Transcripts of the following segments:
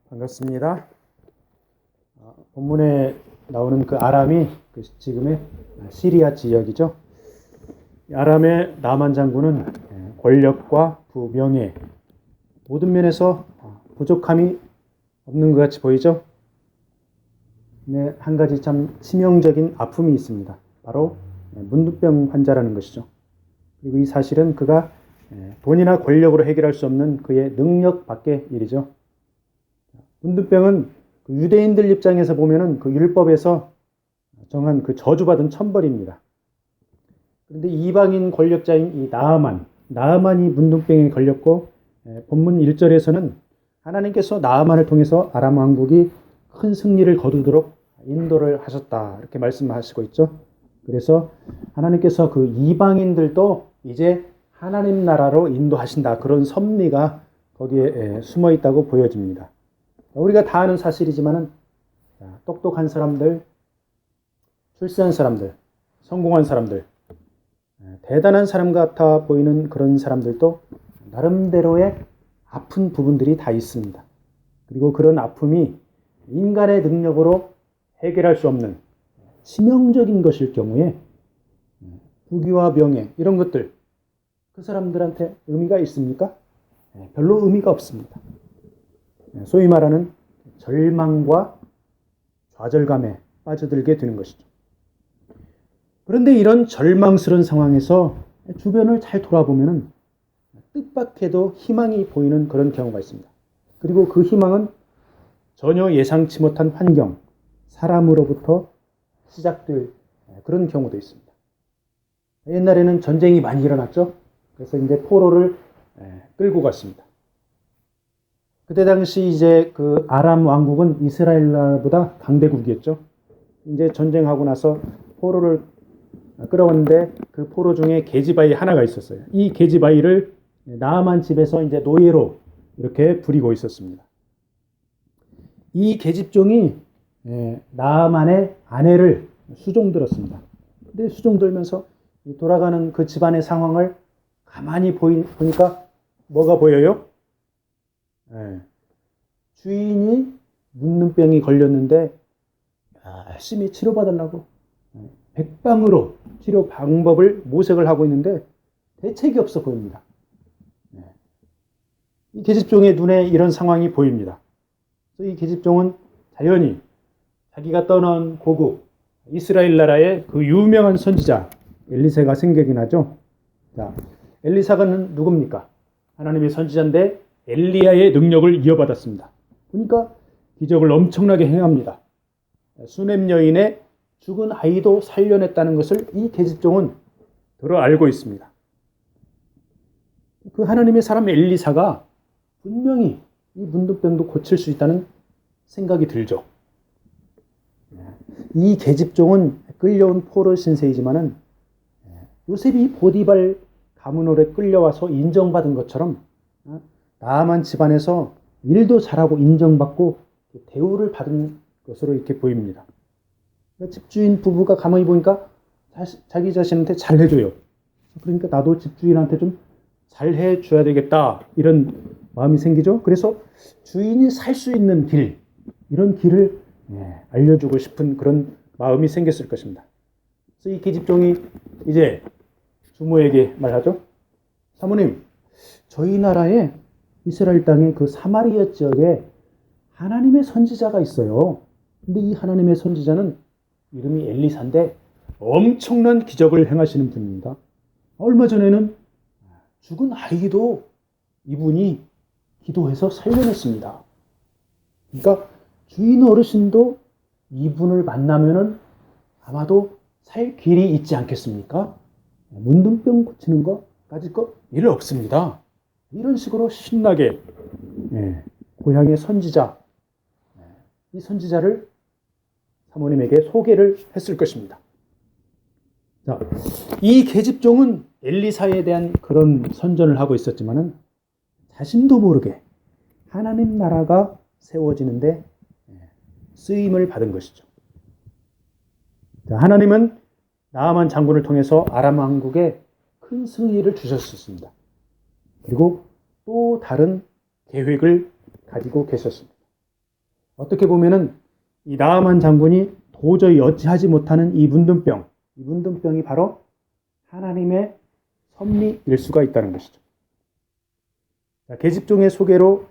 반갑습니다. 본문에 나오는 그 아람이 지금의 시리아 지역이죠. 아람의 나만 장군은 권력과 부명예 모든 면에서 부족함이 없는 것 같이 보이죠. 네, 한 가지 참 치명적인 아픔이 있습니다. 바로 문둥병 환자라는 것이죠. 그리고 이 사실은 그가 돈이나 권력으로 해결할 수 없는 그의 능력 밖의 일이죠. 문둥병은 유대인들 입장에서 보면은 그 율법에서 정한 그 저주받은 천벌입니다. 그런데 이방인 권력자인 이 나아만이 문둥병에 걸렸고, 본문 1절에서는 하나님께서 나아만을 통해서 아람 왕국이 큰 승리를 거두도록 인도를 하셨다, 이렇게 말씀하시고 있죠. 그래서 하나님께서 그 이방인들도 이제 하나님 나라로 인도하신다, 그런 섭리가 거기에 숨어 있다고 보여집니다. 우리가 다 아는 사실이지만은 똑똑한 사람들, 출세한 사람들, 성공한 사람들, 대단한 사람 같아 보이는 그런 사람들도 나름대로의 아픈 부분들이 다 있습니다. 그리고 그런 아픔이 인간의 능력으로 해결할 수 없는 치명적인 것일 경우에 부귀와 명예 이런 것들, 그 사람들한테 의미가 있습니까? 별로 의미가 없습니다. 소위 말하는 절망과 좌절감에 빠져들게 되는 것이죠. 그런데 이런 절망스러운 상황에서 주변을 잘 돌아보면 뜻밖에도 희망이 보이는 그런 경우가 있습니다. 그리고 그 희망은 전혀 예상치 못한 환경, 사람으로부터 시작될 그런 경우도 있습니다. 옛날에는 전쟁이 많이 일어났죠. 그래서 이제 포로를 끌고 갔습니다. 그때 당시 이제 그 아람 왕국은 이스라엘보다 강대국이었죠. 이제 전쟁하고 나서 포로를 끌어왔는데 그 포로 중에 계집아이 하나가 있었어요. 이 계집아이를 나아만 집에서 이제 노예로 이렇게 부리고 있었습니다. 이 계집종이 나아만의 아내를 수종들었습니다. 근데 수종들면서 돌아가는 그 집안의 상황을 가만히 보니까 뭐가 보여요? 주인이 문둥병이 걸렸는데 열심히 치료받으려고 백방으로 치료 방법을 모색을 하고 있는데 대책이 없어 보입니다. 이 계집종의 눈에 이런 상황이 보입니다. 그래서 이 계집종은 자연히 자기가 떠난 고국 이스라엘 나라의 그 유명한 선지자 엘리사가 생각이 나죠. 자, 엘리사가 누굽니까? 하나님의 선지자인데 엘리야의 능력을 이어받았습니다. 그러니까 기적을 엄청나게 행합니다. 수넴 여인의 죽은 아이도 살려냈다는 것을 이 계집종은 들어 알고 있습니다. 그 하나님의 사람 엘리사가 분명히 이 문둥병도 고칠 수 있다는 생각이 들죠. 이 계집종은 끌려온 포로 신세이지만은 요셉이 보디발 가문으로 끌려와서 인정받은 것처럼 나아만 집안에서 일도 잘하고 인정받고 대우를 받은 것으로 이렇게 보입니다. 집주인 부부가 가만히 보니까 자기 자신한테 잘해줘요. 그러니까 나도 집주인한테 좀 잘해줘야 되겠다, 이런 마음이 생기죠. 그래서 주인이 살 수 있는 길, 이런 길을 알려주고 싶은 그런 마음이 생겼을 것입니다. 그래서 이 계집종이 이제 주모에게 말하죠. 사모님, 저희 나라에 이스라엘 땅의 그 사마리아 지역에 하나님의 선지자가 있어요. 근데 이 하나님의 선지자는 이름이 엘리사인데 엄청난 기적을 행하시는 분입니다. 얼마 전에는 죽은 아이도 이분이 기도해서 살려냈습니다. 그러니까 주인 어르신도 이분을 만나면은 아마도 살 길이 있지 않겠습니까? 문둥병 고치는 거까지 일 없습니다. 이런 식으로 신나게 고향의 선지자, 이 선지자를 사모님에게 소개를 했을 것입니다. 자, 이 계집종은 엘리사에 대한 그런 선전을 하고 있었지만은 자신도 모르게 하나님 나라가 세워지는데 쓰임을 받은 것이죠. 자, 하나님은 나아만 장군을 통해서 아람 왕국에 큰 승리를 주셨습니다. 그리고 또 다른 계획을 가지고 계셨습니다. 어떻게 보면은 이 나아만 장군이 도저히 어찌하지 못하는 이 문둥병이 바로 하나님의 섭리일 수가 있다는 것이죠. 자, 계집종의 소개로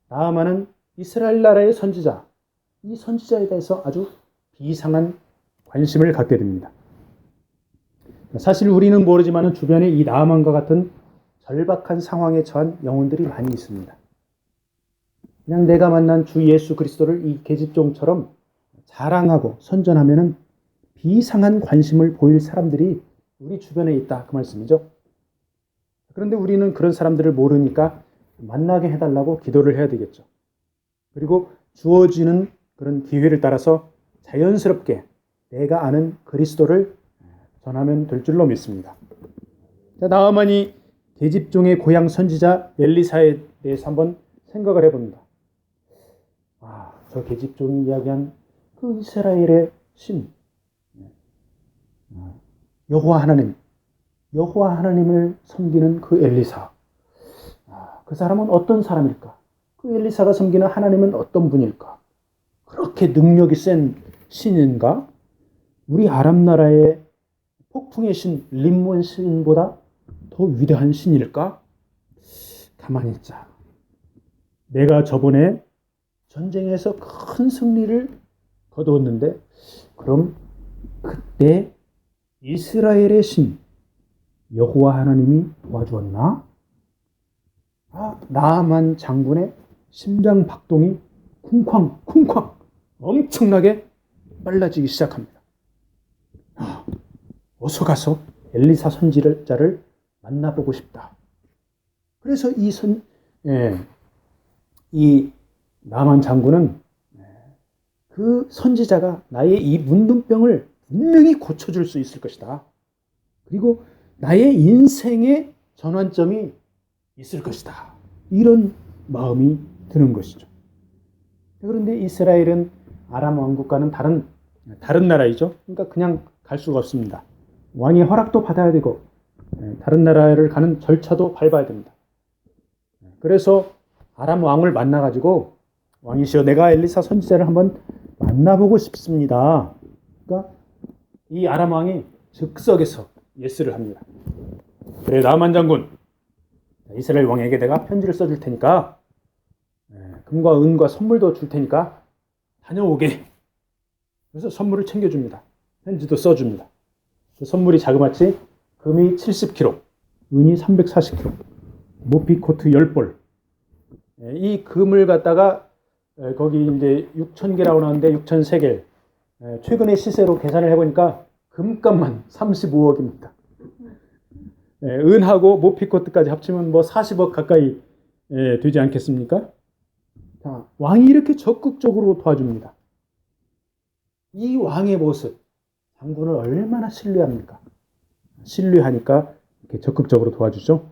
나아만은 이스라엘 나라의 선지자, 이 선지자에 대해서 아주 비상한 관심을 갖게 됩니다. 사실 우리는 모르지만 주변에 이 나아만과 같은 절박한 상황에 처한 영혼들이 많이 있습니다. 그냥 내가 만난 주 예수 그리스도를 이 계집종처럼 자랑하고 선전하면은 비상한 관심을 보일 사람들이 우리 주변에 있다, 그 말씀이죠. 그런데 우리는 그런 사람들을 모르니까 만나게 해달라고 기도를 해야 되겠죠. 그리고 주어지는 그런 기회를 따라서 자연스럽게 내가 아는 그리스도를 전하면 될 줄로 믿습니다. 나아만이 계집종의 고향 선지자 엘리사에 대해서 한번 생각을 해봅니다. 저 계집종이 이야기한 그 이스라엘의 신 여호와 하나님을 섬기는 그 엘리사, 그 사람은 어떤 사람일까? 그 엘리사가 섬기는 하나님은 어떤 분일까? 그렇게 능력이 센 신인가? 우리 아람 나라의 폭풍의 신 림몬 신보다 더 위대한 신일까? 가만히 있자. 내가 저번에 전쟁에서 큰 승리를 거두었는데 그럼 그때 이스라엘의 신 여호와 하나님이 도와주었나? 나아만 장군의 심장 박동이 쿵쾅 엄청나게 빨라지기 시작합니다. 어서 가서 엘리사 선지자를 만나보고 싶다. 그래서 이 나아만 장군은 그 선지자가 나의 이 문둥병을 분명히 고쳐줄 수 있을 것이다. 그리고 나의 인생의 전환점이 있을 것이다. 이런 마음이 드는 것이죠. 그런데 이스라엘은 아람 왕국과는 다른 나라이죠. 그러니까 그냥 갈 수가 없습니다. 왕의 허락도 받아야 되고 다른 나라를 가는 절차도 밟아야 됩니다. 그래서 아람 왕을 만나가지고 왕이시여 내가 엘리사 선지자를 한번 만나보고 싶습니다. 그러니까 이 아람 왕이 즉석에서 예스를 합니다. 그래 나아만 장군, 이스라엘 왕에게 내가 편지를 써줄 테니까 금과 은과 선물도 줄 테니까 다녀오게. 그래서 선물을 챙겨줍니다. 편지도 써줍니다. 그 선물이 자그마치 금이 70kg, 은이 340kg, 모피코트 10벌. 이 금을 갖다가 거기 이제 6,000개라고 나오는데 6,003개. 최근에 시세로 계산을 해보니까 금값만 35억입니다. 은하고 모피코트까지 합치면 뭐 40억 가까이 되지 않겠습니까? 자, 왕이 이렇게 적극적으로 도와줍니다. 이 왕의 모습, 장군을 얼마나 신뢰합니까? 신뢰하니까 이렇게 적극적으로 도와주죠.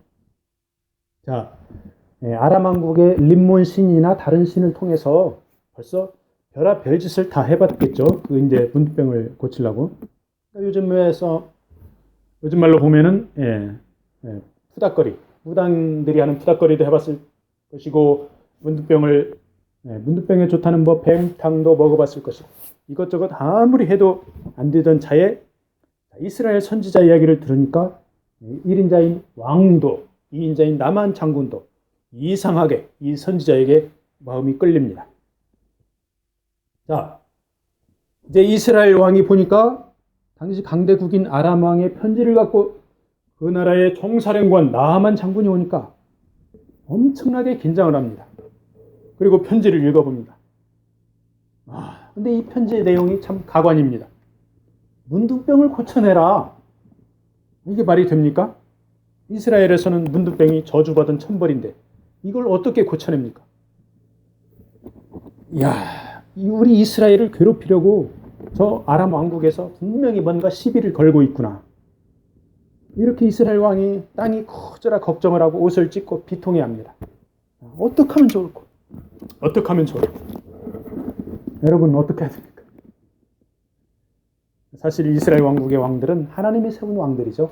자, 아람 왕국의 림몬 신이나 다른 신을 통해서 벌써 별아 별짓을 다 해봤겠죠. 그 이제 문둥병을 고치려고. 요즘 말로 보면은 푸닥거리, 무당들이 하는 푸닥거리도 해봤을 것이고 문둥병에 좋다는 뭐 뱀탕도 먹어봤을 것이고 이것저것 아무리 해도 안 되던 차에 이스라엘 선지자 이야기를 들으니까 1인자인 왕도 2인자인 나만 장군도 이상하게 이 선지자에게 마음이 끌립니다. 자, 이제 이스라엘 왕이 보니까 당시 강대국인 아람 왕의 편지를 갖고 그 나라의 총사령관 나아만 장군이 오니까 엄청나게 긴장을 합니다. 그리고 편지를 읽어봅니다. 근데 이 편지의 내용이 참 가관입니다. 문둥병을 고쳐내라. 이게 말이 됩니까? 이스라엘에서는 문둥병이 저주받은 천벌인데 이걸 어떻게 고쳐냅니까? 우리 이스라엘을 괴롭히려고 저 아람 왕국에서 분명히 뭔가 시비를 걸고 있구나. 이렇게 이스라엘 왕이 땅이 커져라 걱정을 하고 옷을 찢고 비통해합니다. 어떻게 하면 좋을까? 여러분 어떻게 해야 됩니까? 사실 이스라엘 왕국의 왕들은 하나님이 세운 왕들이죠.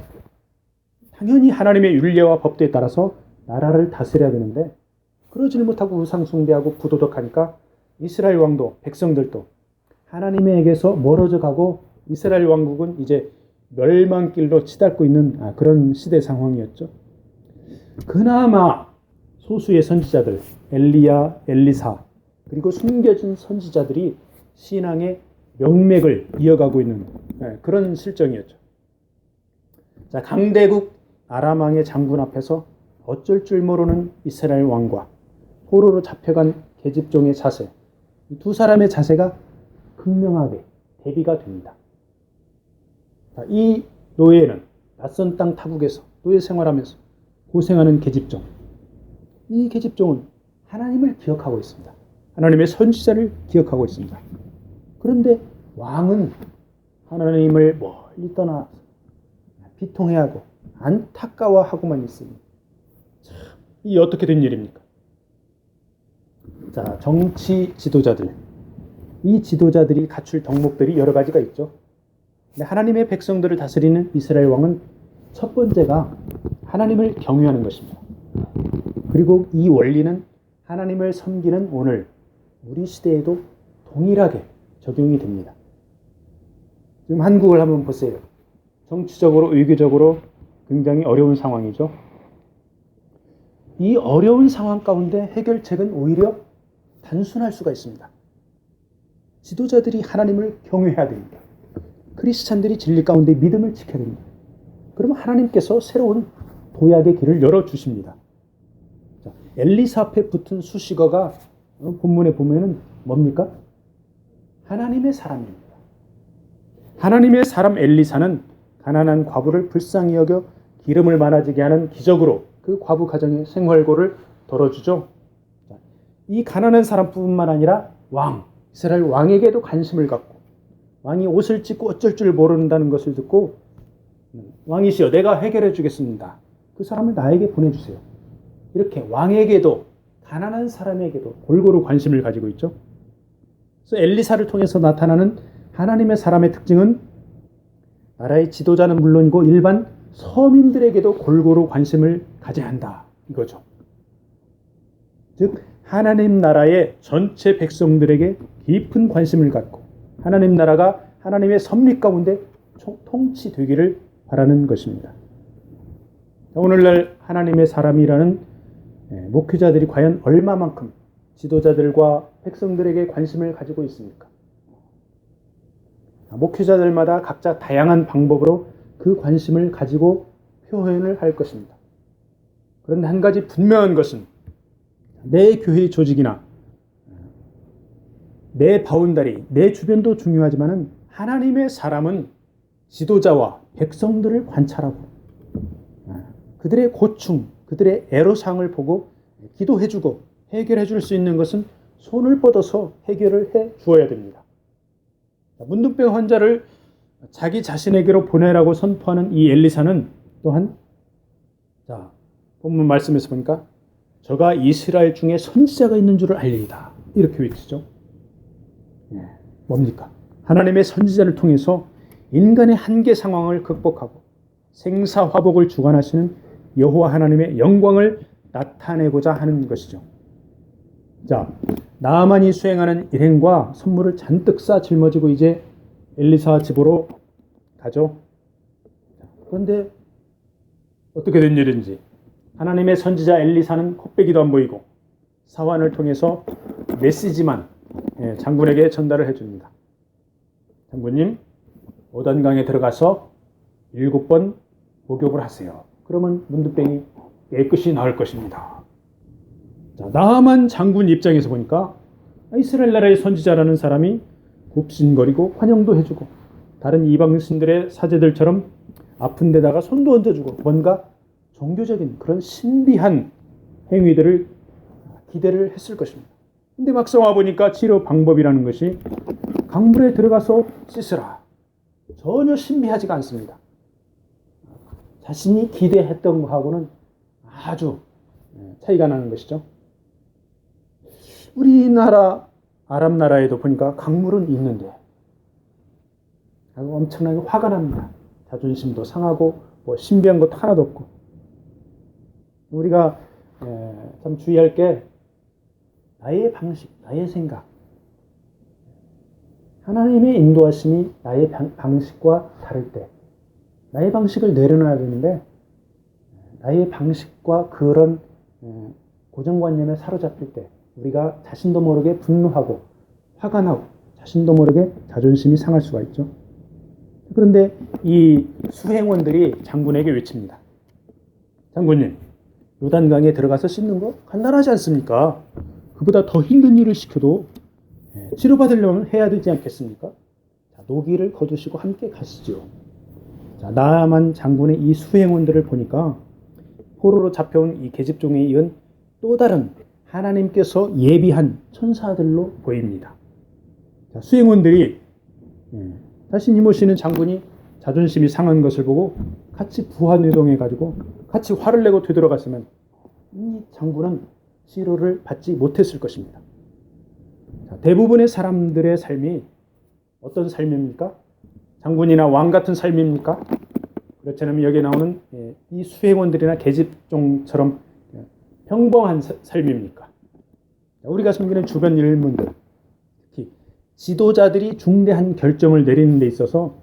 당연히 하나님의 율례와 법도에 따라서 나라를 다스려야 되는데 그러지를 못하고 우상 숭배하고 부도덕하니까 이스라엘 왕도 백성들도 하나님에게서 멀어져 가고 이스라엘 왕국은 이제 멸망길로 치닫고 있는 그런 시대 상황이었죠. 그나마 소수의 선지자들 엘리야, 엘리사 그리고 숨겨진 선지자들이 신앙의 명맥을 이어가고 있는 그런 실정이었죠. 자, 강대국 아람 왕의 장군 앞에서 어쩔 줄 모르는 이스라엘 왕과 포로로 잡혀간 계집종의 자세, 이 두 사람의 자세가 극명하게 대비가 됩니다. 자, 이 노예는 낯선 땅 타국에서 노예 생활하면서 고생하는 계집종, 이 계집종은 하나님을 기억하고 있습니다. 하나님의 선지자를 기억하고 있습니다. 그런데 왕은 하나님을 멀리 떠나 비통해하고 안타까워하고만 있으니 참, 이 어떻게 된 일입니까? 자, 정치 지도자들, 이 지도자들이 갖출 덕목들이 여러 가지가 있죠. 근데 하나님의 백성들을 다스리는 이스라엘 왕은 첫 번째가 하나님을 경외하는 것입니다. 그리고 이 원리는 하나님을 섬기는 오늘 우리 시대에도 동일하게 적용이 됩니다. 지금 한국을 한번 보세요. 정치적으로, 외교적으로 굉장히 어려운 상황이죠. 이 어려운 상황 가운데 해결책은 오히려 단순할 수가 있습니다. 지도자들이 하나님을 경외해야 됩니다. 크리스찬들이 진리 가운데 믿음을 지켜야 됩니다. 그러면 하나님께서 새로운 도약의 길을 열어주십니다. 자, 엘리사 앞에 붙은 수식어가 본문에 보면은 뭡니까? 하나님의 사람입니다. 하나님의 사람 엘리사는 가난한 과부를 불쌍히 여겨 기름을 많아지게 하는 기적으로 그 과부 가정의 생활고를 덜어주죠. 이 가난한 사람뿐만 아니라 왕, 이스라엘 왕에게도 관심을 갖고 왕이 옷을 찢고 어쩔 줄 모른다는 것을 듣고 왕이시여 내가 해결해 주겠습니다. 그 사람을 나에게 보내주세요. 이렇게 왕에게도 가난한 사람에게도 골고루 관심을 가지고 있죠. 그래서 엘리사를 통해서 나타나는 하나님의 사람의 특징은 나라의 지도자는 물론이고 일반 서민들에게도 골고루 관심을 가져야 한다. 이거죠. 즉 하나님 나라의 전체 백성들에게 깊은 관심을 갖고 하나님 나라가 하나님의 섭리 가운데 통치되기를 바라는 것입니다. 오늘날 하나님의 사람이라는 목회자들이 과연 얼마만큼 지도자들과 백성들에게 관심을 가지고 있습니까? 목회자들마다 각자 다양한 방법으로 그 관심을 가지고 표현을 할 것입니다. 그런데 한 가지 분명한 것은 내 교회 조직이나 내 바운다리, 내 주변도 중요하지만 하나님의 사람은 지도자와 백성들을 관찰하고 그들의 고충, 그들의 애로사항을 보고 기도해주고 해결해줄 수 있는 것은 손을 뻗어서 해결을 해 주어야 됩니다. 문둥병 환자를 자기 자신에게로 보내라고 선포하는 이 엘리사는 또한 자, 본문 말씀에서 보니까 저가 이스라엘 중에 선지자가 있는 줄을 알리이다. 이렇게 외치죠. 뭡니까? 하나님의 선지자를 통해서 인간의 한계 상황을 극복하고 생사화복을 주관하시는 여호와 하나님의 영광을 나타내고자 하는 것이죠. 자, 나아만이 수행하는 일행과 선물을 잔뜩 싸 짊어지고 이제 엘리사 집으로 가죠. 그런데 어떻게 된 일인지 하나님의 선지자 엘리사는 콧배기도 안 보이고 사환을 통해서 메시지만 장군에게 전달을 해줍니다. 장군님, 오단강에 들어가서 7번 목욕을 하세요. 그러면 문둥병이 깨끗이 나을 것입니다. 자, 나아만 장군 입장에서 보니까 이스라엘 나라의 선지자라는 사람이 굽신거리고 환영도 해주고 다른 이방신들의 사제들처럼 아픈 데다가 손도 얹어주고 뭔가 종교적인 그런 신비한 행위들을 기대를 했을 것입니다. 근데 막상 와보니까 치료 방법이라는 것이 강물에 들어가서 씻으라. 전혀 신비하지가 않습니다. 자신이 기대했던 것하고는 아주 차이가 나는 것이죠. 우리나라 아랍 나라에도 보니까 강물은 있는데 엄청나게 화가 납니다. 자존심도 상하고 뭐 신비한 것도 하나도 없고. 우리가 참 주의할 게 나의 방식, 나의 생각, 하나님의 인도하심이 나의 방식과 다를 때 나의 방식을 내려놔야 되는데 나의 방식과 그런 고정관념에 사로잡힐 때 우리가 자신도 모르게 분노하고 화가 나고 자신도 모르게 자존심이 상할 수가 있죠. 그런데 이 수행원들이 장군에게 외칩니다. 장군님, 요단강에 들어가서 씻는 거 간단하지 않습니까? 그보다 더 힘든 일을 시켜도 치료받으려면 해야 되지 않겠습니까? 자, 노기를 거두시고 함께 가시죠. 자, 나아만 장군의 이 수행원들을 보니까 포로로 잡혀온 이 계집종에 이은 또 다른 하나님께서 예비한 천사들로 보입니다. 자, 수행원들이 자신이 모시는 장군이 자존심이 상한 것을 보고 같이 부하뇌동해가지고 같이 화를 내고 되돌아갔으면 이 장군은 치료를 받지 못했을 것입니다. 자, 대부분의 사람들의 삶이 어떤 삶입니까? 장군이나 왕 같은 삶입니까? 그렇지 않으면 여기에 나오는 이 수행원들이나 계집종처럼 평범한 삶입니까? 우리가 섬기는 주변 일문들, 특히 지도자들이 중대한 결정을 내리는 데 있어서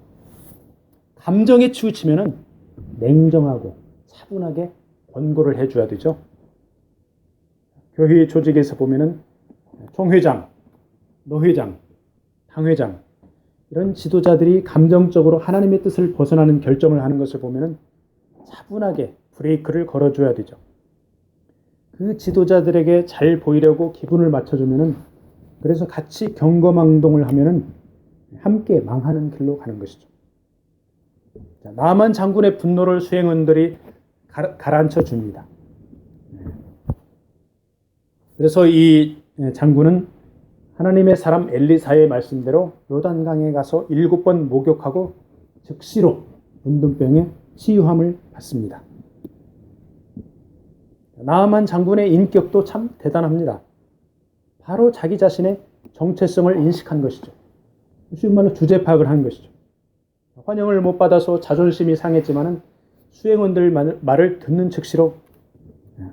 감정에 치우치면은 냉정하고 차분하게 권고를 해줘야 되죠. 교회 조직에서 보면은 총회장, 노회장, 당회장 이런 지도자들이 감정적으로 하나님의 뜻을 벗어나는 결정을 하는 것을 보면은 차분하게 브레이크를 걸어줘야 되죠. 그 지도자들에게 잘 보이려고 기분을 맞춰주면은 그래서 같이 경거망동을 하면은 함께 망하는 길로 가는 것이죠. 자, 나만 장군의 분노를 수행원들이 가라앉혀 줍니다. 그래서 이 장군은 하나님의 사람 엘리사의 말씀대로 요단강에 가서 7번 목욕하고 즉시로 문둥병에 치유함을 받습니다. 나아만 장군의 인격도 참 대단합니다. 바로 자기 자신의 정체성을 인식한 것이죠. 쉬운 말로 주제 파악을 한 것이죠. 환영을 못 받아서 자존심이 상했지만은 수행원들 말을 듣는 즉시로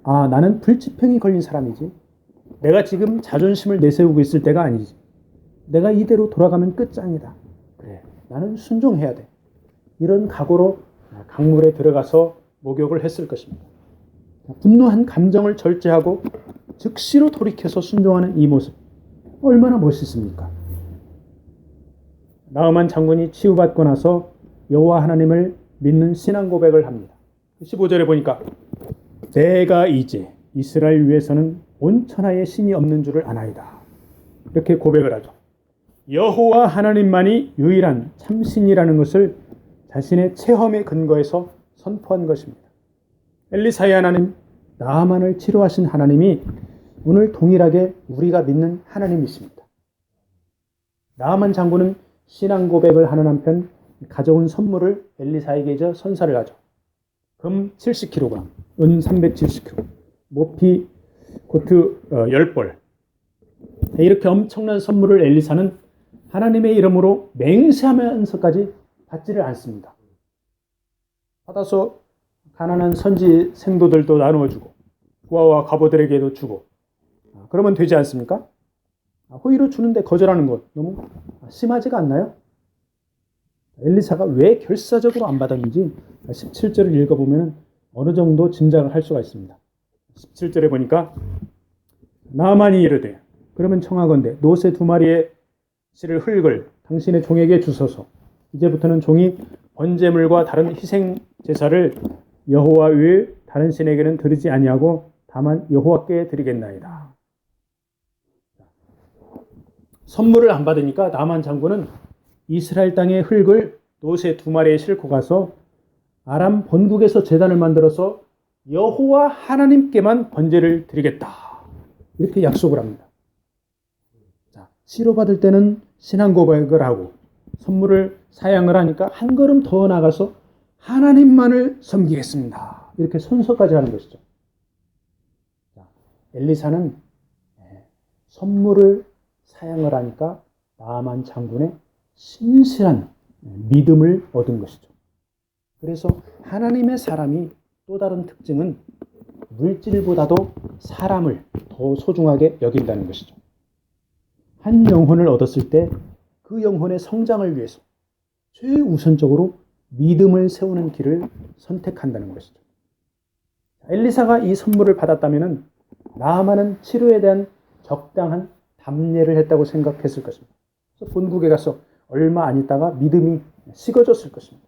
나는 불치병이 걸린 사람이지. 내가 지금 자존심을 내세우고 있을 때가 아니지. 내가 이대로 돌아가면 끝장이다. 그래, 나는 순종해야 돼. 이런 각오로 강물에 들어가서 목욕을 했을 것입니다. 분노한 감정을 절제하고 즉시로 돌이켜서 순종하는 이 모습 얼마나 멋있습니까? 나아만 장군이 치유받고 나서 여호와 하나님을 믿는 신앙 고백을 합니다. 15절에 보니까 내가 이제 이스라엘 위에서는 온 천하에 신이 없는 줄을 아나이다. 이렇게 고백을 하죠. 여호와 하나님만이 유일한 참신이라는 것을 자신의 체험에 근거해서 선포한 것입니다. 엘리사의 하나님, 나아만을 치료하신 하나님이 오늘 동일하게 우리가 믿는 하나님이십니다. 나아만 장군은 신앙 고백을 하는 한편 가져온 선물을 엘리사에게 선사를 하죠. 금 70kg, 은 370kg, 모피 코트 10벌. 이렇게 엄청난 선물을 엘리사는 하나님의 이름으로 맹세하면서까지 받지를 않습니다. 받아서 가난한 선지 생도들도 나누어주고 부하와 갑오들에게도 주고 그러면 되지 않습니까? 호의로 주는데 거절하는 것 너무 심하지가 않나요? 엘리사가 왜 결사적으로 안 받았는지 17절을 읽어보면 어느 정도 짐작을 할 수가 있습니다. 17절에 보니까 나아만이 이르되 그러면 청하건대 노새 2마리의 실을 흙을 당신의 종에게 주소서. 이제부터는 종이 번제물과 다른 희생 제사를 여호와 외에 다른 신에게는 드리지 아니하고 다만 여호와께 드리겠나이다. 선물을 안 받으니까 나만 장군은 이스라엘 땅의 흙을 노새 2마리에 싣고 가서 아람 본국에서 제단을 만들어서 여호와 하나님께만 번제를 드리겠다. 이렇게 약속을 합니다. 자, 치료받을 때는 신앙 고백을 하고 선물을 사양을 하니까 한 걸음 더 나가서 하나님만을 섬기겠습니다. 이렇게 선서까지 하는 것이죠. 자, 엘리사는 선물을 사양을 하니까 나아만 장군의 신실한 믿음을 얻은 것이죠. 그래서 하나님의 사람이 또 다른 특징은 물질보다도 사람을 더 소중하게 여긴다는 것이죠. 한 영혼을 얻었을 때 그 영혼의 성장을 위해서 최우선적으로 믿음을 세우는 길을 선택한다는 것이죠. 엘리사가 이 선물을 받았다면 나아만은 치료에 대한 적당한 담례를 했다고 생각했을 것입니다. 그래서 본국에 가서 얼마 안 있다가 믿음이 식어졌을 것입니다.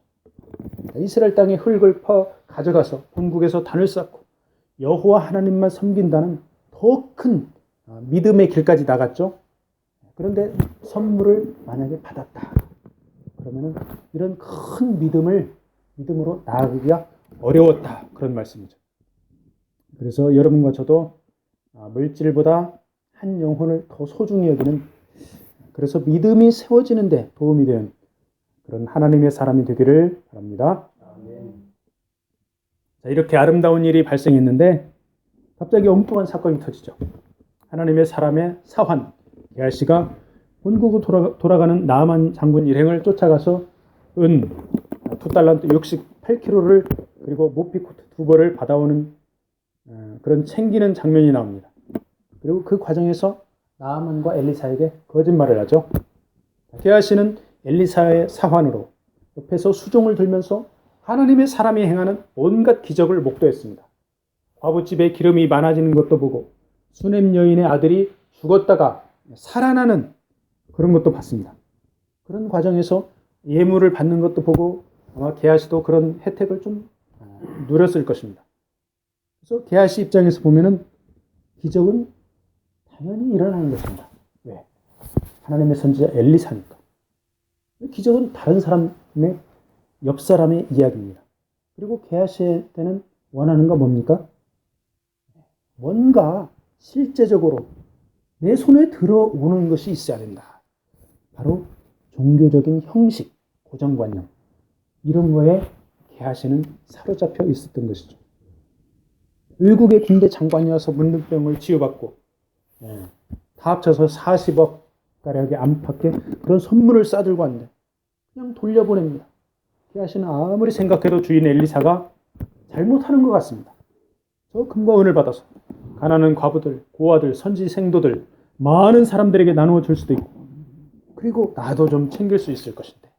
이스라엘 땅의 흙을 퍼 가져가서 본국에서 단을 쌓고 여호와 하나님만 섬긴다는 더 큰 믿음의 길까지 나갔죠. 그런데 선물을 만약에 받았다. 그러면 이런 큰 믿음으로 나아가기가 어려웠다. 그런 말씀이죠. 그래서 여러분과 저도 물질보다 한 영혼을 더 소중히 여기는, 그래서 믿음이 세워지는데 도움이 되는 그런 하나님의 사람이 되기를 바랍니다. 자, 이렇게 아름다운 일이 발생했는데 갑자기 엉뚱한 사건이 터지죠. 하나님의 사람의 사환 게하시가 본국으로 돌아가는 나아만 장군 일행을 쫓아가서 은 2달란트 68kg를 그리고 모피코트 2벌을 받아오는 그런 챙기는 장면이 나옵니다. 그리고 그 과정에서 나아만과 엘리사에게 거짓말을 하죠. 게하시는 엘리사의 사환으로 옆에서 수종을 들면서 하나님의 사람이 행하는 온갖 기적을 목도했습니다. 과부집에 기름이 많아지는 것도 보고 수넴 여인의 아들이 죽었다가 살아나는 그런 것도 봤습니다. 그런 과정에서 예물을 받는 것도 보고 아마 게하시도 그런 혜택을 좀 누렸을 것입니다. 그래서 게하시 입장에서 보면은 기적은 당연히 일어나는 것입니다. 왜? 하나님의 선지자 엘리사니까. 기적은 다른 사람의 옆 사람의 이야기입니다. 그리고 게하시 때는 원하는 건 뭡니까? 뭔가 실제적으로 내 손에 들어오는 것이 있어야 된다. 바로 종교적인 형식, 고정관념, 이런 거에 게하시는 사로잡혀 있었던 것이죠. 외국의 군대 장관이어서 문둥병을 치유받고 다 합쳐서 40억 가량의 안팎의 그런 선물을 싸들고 왔는데 그냥 돌려보냅니다. 게하시는 아무리 생각해도 주인 엘리사가 잘못하는 것 같습니다. 저 금과 은을 받아서 가난한 과부들, 고아들, 선지 생도들 많은 사람들에게 나누어 줄 수도 있고 그리고 나도 좀 챙길 수 있을 것인데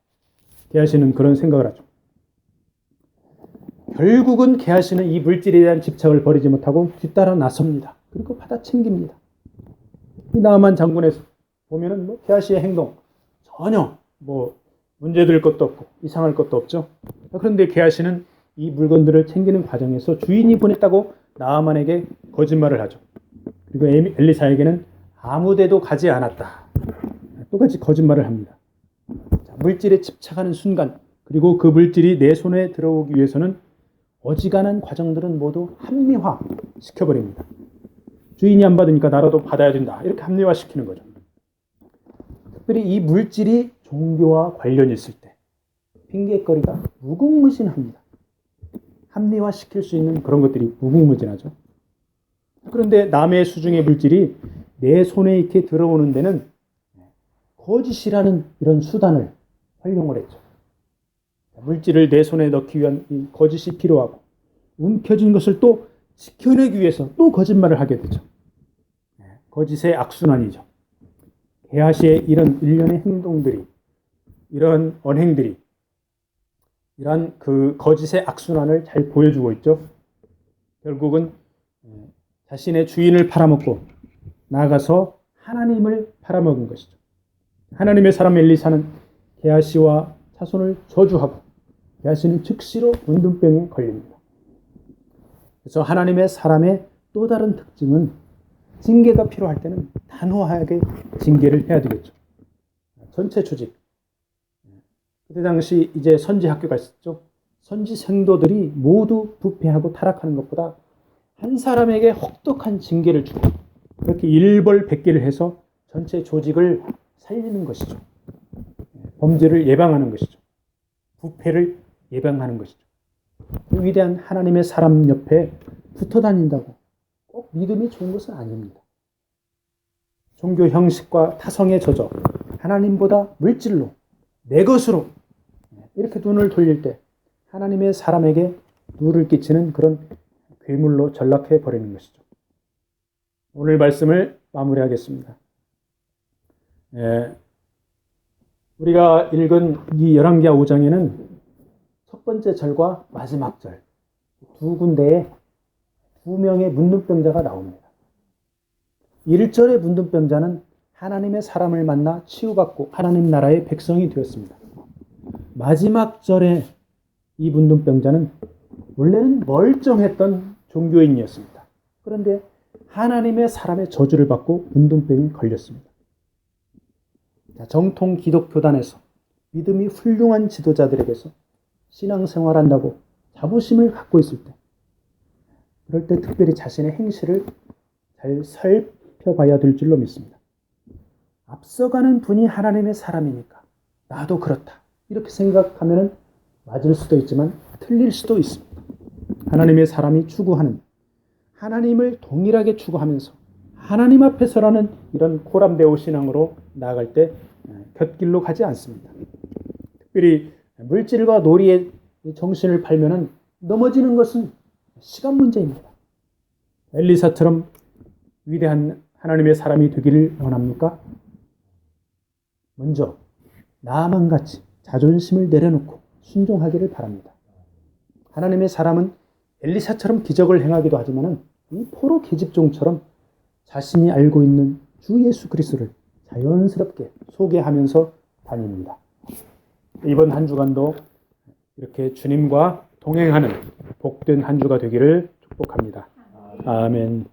게하시는 그런 생각을 하죠. 결국은 게하시는 이 물질에 대한 집착을 버리지 못하고 뒤따라 나섭니다. 그리고 받아 챙깁니다. 이 나아만 장군에 보면은 게하시의 행동 전혀 문제될 것도 없고 이상할 것도 없죠. 그런데 게하시는 이 물건들을 챙기는 과정에서 주인이 보냈다고 나아만에게 거짓말을 하죠. 그리고 엘리사에게는 아무데도 가지 않았다. 똑같이 거짓말을 합니다. 자, 물질에 집착하는 순간 그리고 그 물질이 내 손에 들어오기 위해서는 어지간한 과정들은 모두 합리화 시켜버립니다. 주인이 안 받으니까 나라도 받아야 된다. 이렇게 합리화시키는 거죠. 특별히 이 물질이 종교와 관련이 있을 때 핑계거리가 무궁무진합니다. 합리화시킬 수 있는 그런 것들이 무궁무진하죠. 그런데 남의 수중의 물질이 내 손에 이렇게 들어오는 데는 거짓이라는 이런 수단을 활용을 했죠. 물질을 내 손에 넣기 위한 이 거짓이 필요하고 움켜진 것을 또 지켜내기 위해서 또 거짓말을 하게 되죠. 거짓의 악순환이죠. 게하시의 이런 일련의 행동들이, 이런 언행들이 이러한 그 거짓의 악순환을 잘 보여주고 있죠. 결국은 자신의 주인을 팔아먹고 나아가서 하나님을 팔아먹은 것이죠. 하나님의 사람 엘리사는 게하시와 자손을 저주하고 게하시는 즉시로 문둥병에 걸립니다. 그래서 하나님의 사람의 또 다른 특징은 징계가 필요할 때는 단호하게 징계를 해야 되겠죠. 전체 조직. 그때 당시 이제 선지 학교가 있었죠. 선지 생도들이 모두 부패하고 타락하는 것보다 한 사람에게 혹독한 징계를 주고 그렇게 일벌백계를 해서 전체 조직을 살리는 것이죠. 범죄를 예방하는 것이죠. 부패를 예방하는 것이죠. 위대한 하나님의 사람 옆에 붙어 다닌다고 꼭 믿음이 좋은 것은 아닙니다. 종교 형식과 타성에 젖어 하나님보다 물질로 내 것으로 이렇게 눈을 돌릴 때 하나님의 사람에게 누를 끼치는 그런 괴물로 전락해 버리는 것이죠. 오늘 말씀을 마무리하겠습니다. 우리가 읽은 이 열왕기하 5장에는 첫 번째 절과 마지막 절 두 군데에 두 명의 문둥병자가 나옵니다. 1절의 문둥병자는 하나님의 사람을 만나 치유받고 하나님 나라의 백성이 되었습니다. 마지막 절의 이 문둥병자는 원래는 멀쩡했던 종교인이었습니다. 그런데 하나님의 사람의 저주를 받고 문둥병이 걸렸습니다. 정통 기독교단에서 믿음이 훌륭한 지도자들에게서 신앙생활한다고 자부심을 갖고 있을 때, 그럴 때 특별히 자신의 행실을 잘 살펴봐야 될 줄로 믿습니다. 앞서가는 분이 하나님의 사람이니까 나도 그렇다 이렇게 생각하면 맞을 수도 있지만 틀릴 수도 있습니다. 하나님의 사람이 추구하는, 하나님을 동일하게 추구하면서 하나님 앞에서라는 이런 고람대오 신앙으로 나아갈 때 곁길로 가지 않습니다. 특별히 물질과 놀이에 정신을 팔면은 넘어지는 것은 시간 문제입니다. 엘리사처럼 위대한 하나님의 사람이 되기를 원합니까? 먼저 나만 같이 자존심을 내려놓고 순종하기를 바랍니다. 하나님의 사람은 엘리사처럼 기적을 행하기도 하지만 이 포로 계집종처럼 자신이 알고 있는 주 예수 그리스도를 자연스럽게 소개하면서 다닙니다. 이번 한 주간도 이렇게 주님과 동행하는 복된 한 주가 되기를 축복합니다. 아멘.